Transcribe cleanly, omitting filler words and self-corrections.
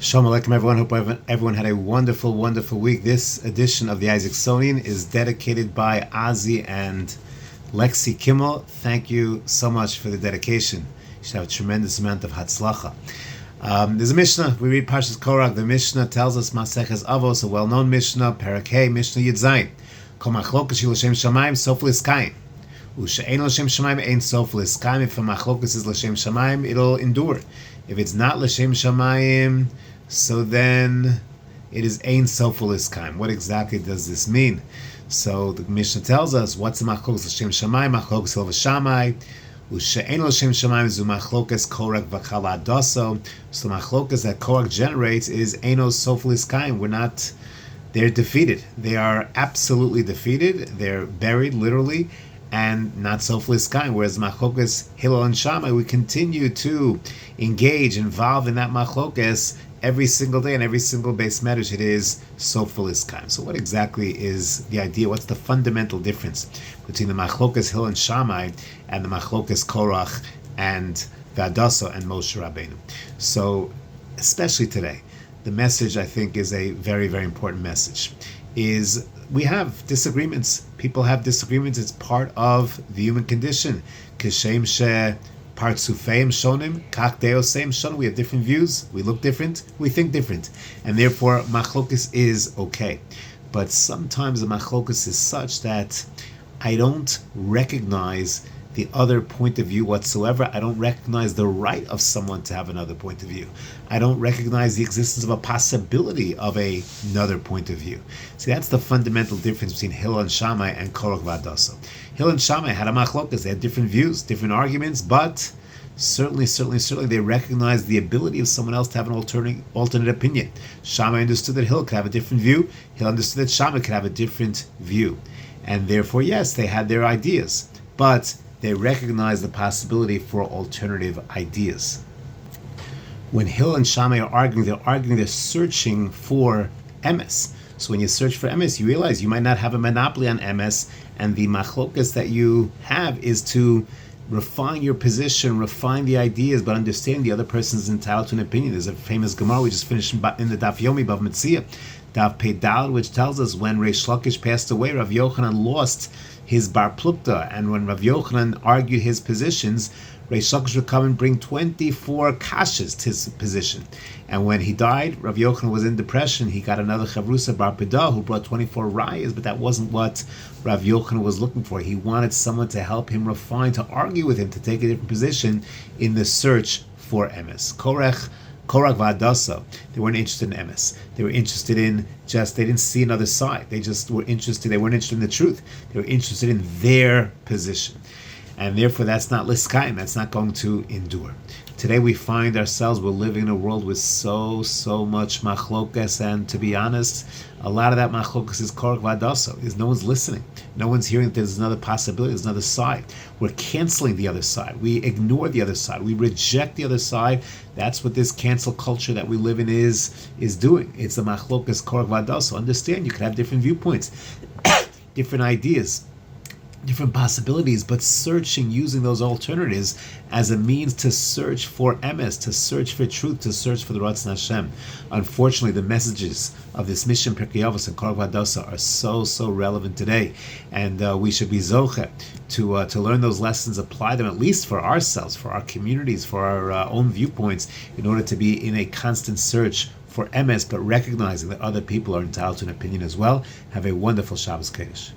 Shalom Aleichem, everyone. Hope everyone had a wonderful, wonderful week. This edition of the Isaacsonian is dedicated by Ozzy and Lexi Kimmel. Thank you so much for the dedication. You should have a tremendous amount of Hatzlacha. There's a Mishnah. We read Parshas Korach. The Mishnah tells us Maseches Avos, a well-known Mishnah, Perek Hey, Mishnah Yud Zayin. Kol machlokas shel L'shem Shamayim, sof l'skayim. U'she'ein L'shem Shamayim, ein sof l'skayim. If a machlokas is L'shem Shamayim, it'll endure. If it's not L'shem Shamayim, so then it is ein sof l'skayim. What exactly does this mean? So the Mishnah tells us, what's the machlokas L'shem Shamayim? Machlokas Hil v'Shamai. U'she'ein L'shem Shamayim zu machlokas Korach v'Kala Adaso. So the machlokas that Korach generates is eino sof l'skayim. They're defeated. They are absolutely defeated. They're buried, literally, and not sof l'skayim. Whereas machlokas Hillel and Shammai, we continue to engage, involve in that machlokas every single day, and every single base medrash it is sof l'skayim. So what exactly is the idea? What's the fundamental difference between the machlokas Hillel and Shammai and the machlokas Korach and Vadaso and Moshe Rabbeinu? So especially today, the message, I think, is a very, very important message. Is we have disagreements. People have disagreements. It's part of the human condition. Kishem she partsufeim shonim, kach deoseim shonim. We have different views. We look different. We think different. And therefore, machlokas is okay. But sometimes the machlokas is such that I don't recognize the other point of view whatsoever. I don't recognize the right of someone to have another point of view. I don't recognize the existence of a possibility of another point of view. See, that's the fundamental difference between Hillel and Shammai and Korach v'Adaso. Hillel and Shammai had a machlokas. They had different views, different arguments, but certainly they recognized the ability of someone else to have an alternate opinion. Shammai understood that Hillel could have a different view. Hillel understood that Shammai could have a different view. And therefore, yes, they had their ideas, but they recognize the possibility for alternative ideas. When Hillel and Shammai are arguing, they're searching for emes. So when you search for emes, you realize you might not have a monopoly on emes, and the machlokas that you have is to refine your position, refine the ideas, but understand the other person is entitled to an opinion. There's a famous Gemara we just finished in the Daf Yomi, Bav Metzia, Daf Pedal, which tells us when Reish Lakish passed away, Rav Yochanan lost his bar plukta, and when Rav Yochanan argued his positions, Reish Lakish would come and bring 24 kashas to his position. And when he died, Rav Yochanan was in depression. He got another chavrusa bar pedah who brought 24 rayas, but that wasn't what Rav Yochanan was looking for. He wanted someone to help him refine, to argue with him, to take a different position in the search for emes. Korach v'Adaso, they weren't interested in emes. They were interested in they didn't see another side. They weren't interested in the truth. They were interested in their position. And therefore that's not l'skayim, that's not going to endure. Today we find ourselves, we're living in a world with so much machlokas, and to be honest, a lot of that machlokas is korach v'adaso, is no one's listening. No one's hearing that there's another possibility, there's another side. We're canceling the other side. We ignore the other side. We reject the other side. That's what this cancel culture that we live in is doing. It's the machlokas korach v'adaso. Understand, you can have different viewpoints, different ideas, different possibilities, but searching, using those alternatives as a means to search for emes, to search for truth, to search for the Ratzon Hashem. Unfortunately, the messages of this mission, Pirkei Avos and Korach v'Adaso, are so relevant today, and we should be zoche to learn those lessons, apply them at least for ourselves, for our communities, for our own viewpoints, in order to be in a constant search for emes, but recognizing that other people are entitled to an opinion as well. Have a wonderful Shabbos Kodesh.